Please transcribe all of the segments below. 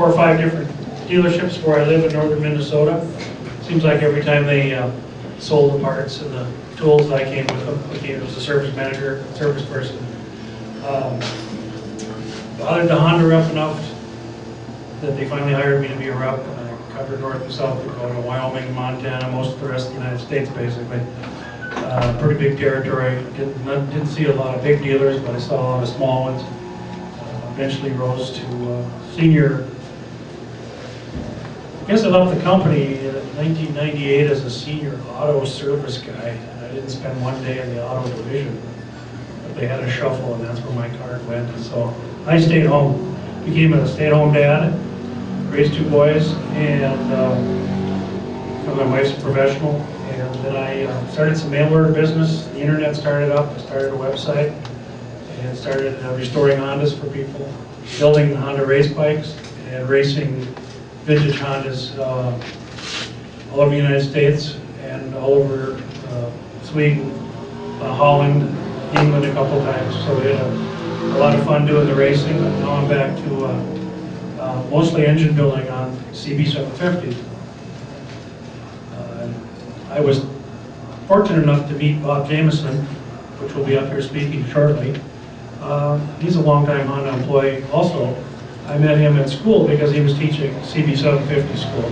4 or 5 different dealerships where I live in northern Minnesota. Seems like every time they sold the parts and the tools, I came with them. I came as a service manager, service person. Bothered the Honda rep enough that they finally hired me to be a rep. I covered North and South Dakota, Wyoming, Montana, most of the rest of the United States, basically. Pretty big territory. Didn't see a lot of big dealers, but I saw a lot of small ones. Eventually rose to senior. I guess I left the company in 1998 as a senior auto service guy. I didn't spend one day in the auto division, but they had a shuffle, and that's where my card went. And so I stayed home, became a stay-at-home dad, raised 2 boys, and my wife's a professional. And then I started some mail order business. The internet started up. I started a website and started restoring Hondas for people, building Honda race bikes and racing vintage Hondas all over the United States and all over Sweden, Holland, England a couple times. So we had a lot of fun doing the racing. But now I'm back to mostly engine building on CB750. I was fortunate enough to meet Bob Jameson, which will be up here speaking shortly. He's a longtime Honda employee also. I met him at school because he was teaching CB750 school.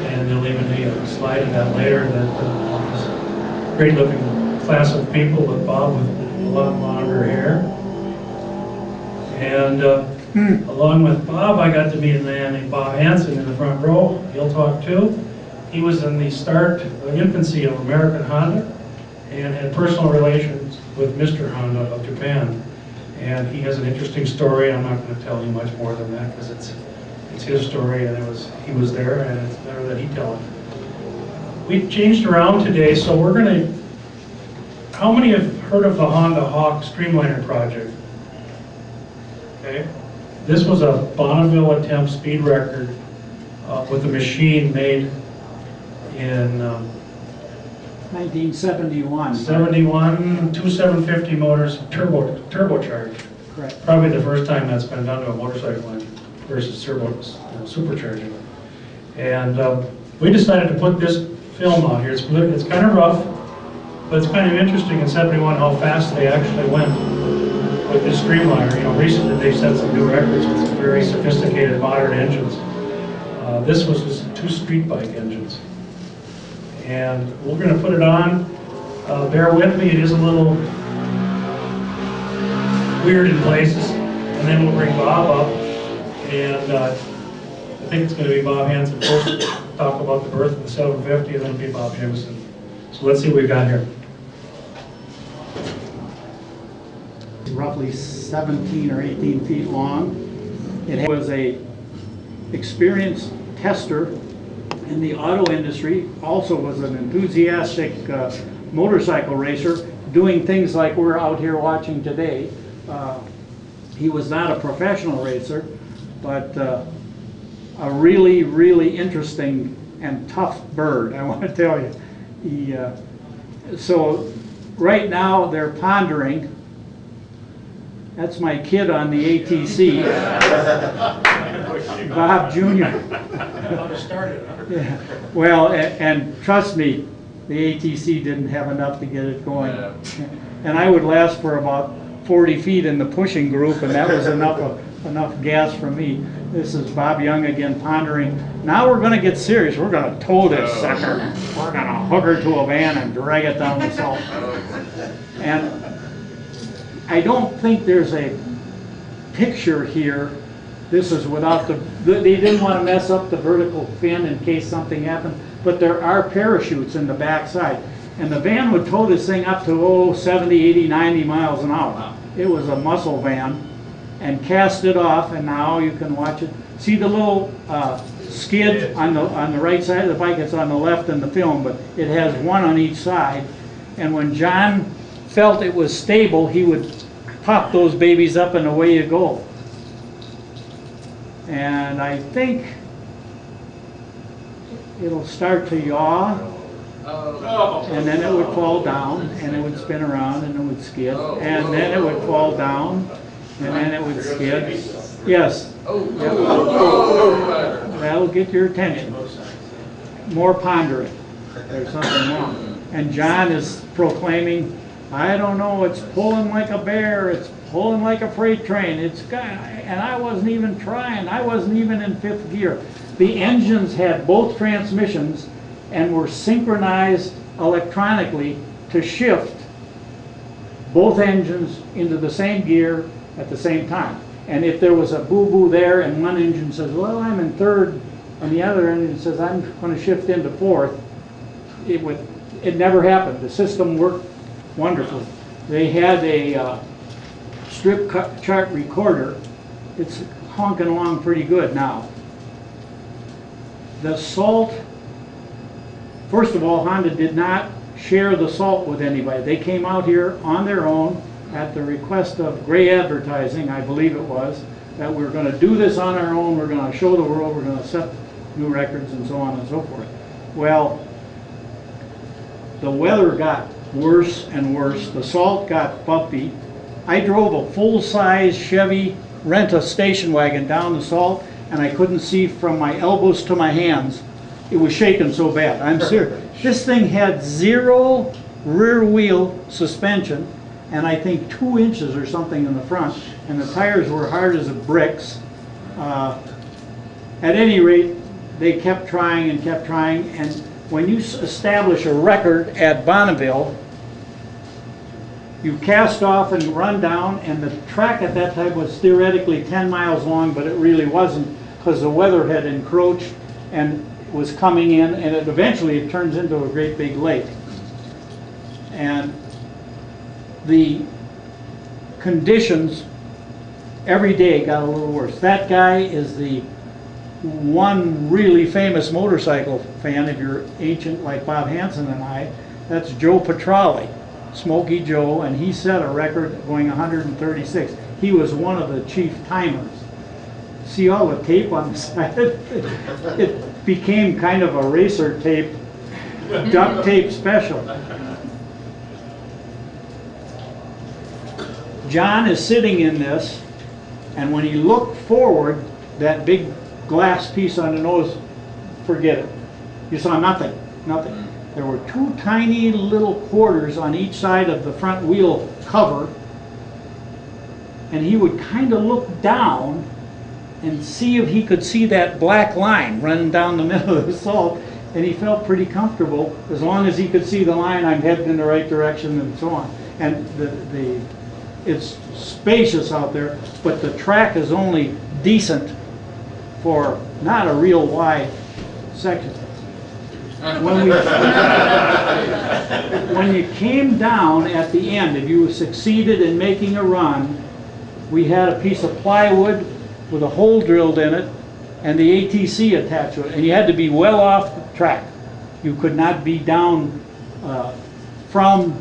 And there'll even be a slide of that later, that this great looking class of people with Bob with a lot longer hair. And along with Bob, I got to meet a man named Bob Hansen in the front row. He'll talk too. He was in the infancy of American Honda and had personal relations with Mr. Honda of Japan. And he has an interesting story. I'm not going to tell you much more than that because it's his story, and he was there, and it's better that he tell it. We've changed around today, so we're going to. How many have heard of the Honda Hawk Streamliner project? Okay, this was a Bonneville attempt speed record with a machine made in 1971. 71, 2 750 motors, turbocharged. Correct. Probably the first time that's been done to a motorcycle engine versus supercharging. And we decided to put this film out here. It's kind of rough, but it's kind of interesting in 71 how fast they actually went with this Streamliner. You know, recently they've set some new records with some very sophisticated modern engines. This was just 2 street bike engines. And we're going to put it on. Bear with me, it is a little weird in places. And then we'll bring Bob up. And I think it's going to be Bob Hansen first to talk about the birth of the 750, and then it'll be Bob Jameson. So let's see what we've got here. Roughly 17 or 18 feet long. It was a experienced tester in the auto industry, also was an enthusiastic motorcycle racer, doing things like we're out here watching today. He was not a professional racer, but a really, really interesting and tough bird, I want to tell you. So right now they're pondering. That's my kid on the ATC, Bob Jr. Yeah. Well, and trust me, the ATC didn't have enough to get it going. And I would last for about 40 feet in the pushing group, and that was enough gas for me. This is Bob Young again pondering. Now we're going to get serious. We're going to tow this sucker. We're going to hook her to a van and drag it down the salt. And I don't think there's a picture here. This is without they didn't want to mess up the vertical fin in case something happened, but there are parachutes in the back side. And the van would tow this thing up to 70, 80, 90 miles an hour. It was a muscle van, and cast it off, and now you can watch it. See the little skid on the right side of the bike? It's on the left in the film, but it has one on each side. And when John felt it was stable, he would pop those babies up and away you go. And I think it'll start to yaw, and then it would fall down, and it would spin around, and it would skid, and then it would fall down, and then it would skid. Yes, That'll get your attention. More pondering. There's something wrong. And John is proclaiming, I don't know, it's pulling like a bear, it's pulling like a freight train, and I wasn't even trying, I wasn't even in fifth gear. The engines had both transmissions and were synchronized electronically to shift both engines into the same gear at the same time. And if there was a boo-boo there and one engine says, well, I'm in third, and the other engine says, I'm going to shift into fourth, it never happened. The system worked wonderfully. They had a strip chart recorder. It's honking along pretty good now. The salt, first of all, Honda did not share the salt with anybody. They came out here on their own at the request of Gray Advertising, I believe it was, that we're going to do this on our own, we're going to show the world, we're going to set new records and so on and so forth. Well, the weather got worse and worse. The salt got bumpy. I drove a full-size Chevy Renta station wagon down the salt, and I couldn't see from my elbows to my hands. It was shaking so bad. I'm serious. This thing had 0 rear wheel suspension, and I think 2 inches or something in the front, and the tires were hard as bricks. At any rate, they kept trying, and when you establish a record at Bonneville, you cast off and run down, and the track at that time was theoretically 10 miles long, but it really wasn't, because the weather had encroached and was coming in, and eventually it turns into a great big lake. And the conditions every day got a little worse. That guy is the one really famous motorcycle fan, if you're ancient like Bob Hansen and I. That's Joe Petrali, Smokey Joe, and he set a record going 136. He was one of the chief timers. See all the tape on the side? It became kind of a racer tape, duct tape special. John is sitting in this, and when he looked forward, that big glass piece on the nose, forget it. You saw nothing, nothing. There were 2 tiny little quarters on each side of the front wheel cover, and he would kind of look down and see if he could see that black line running down the middle of the salt, and he felt pretty comfortable as long as he could see the line, I'm heading in the right direction and so on. And it's spacious out there, but the track is only decent for not a real wide section. When you came down at the end, if you succeeded in making a run, we had a piece of plywood with a hole drilled in it and the ATC attached to it, and you had to be well off the track. You could not be down from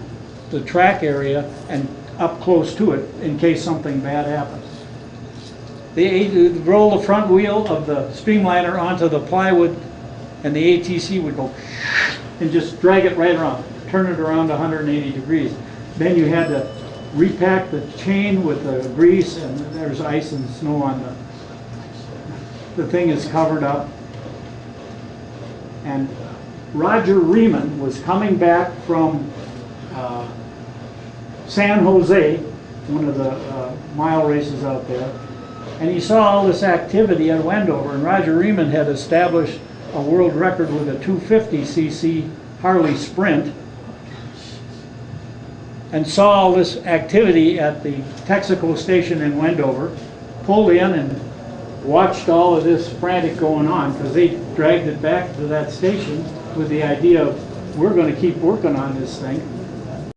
the track area and up close to it in case something bad happens. They roll the front wheel of the streamliner onto the plywood, and the ATC would go and just drag it right around, turn it around 180 degrees. Then you had to repack the chain with the grease, and there's ice and snow on the thing is covered up. And Roger Riemann was coming back from San Jose, one of the mile races out there, and he saw all this activity at Wendover, and Roger Riemann had established a world record with a 250cc Harley Sprint, and saw all this activity at the Texaco station in Wendover, pulled in and watched all of this frantic going on, because they dragged it back to that station with the idea of, we're going to keep working on this thing.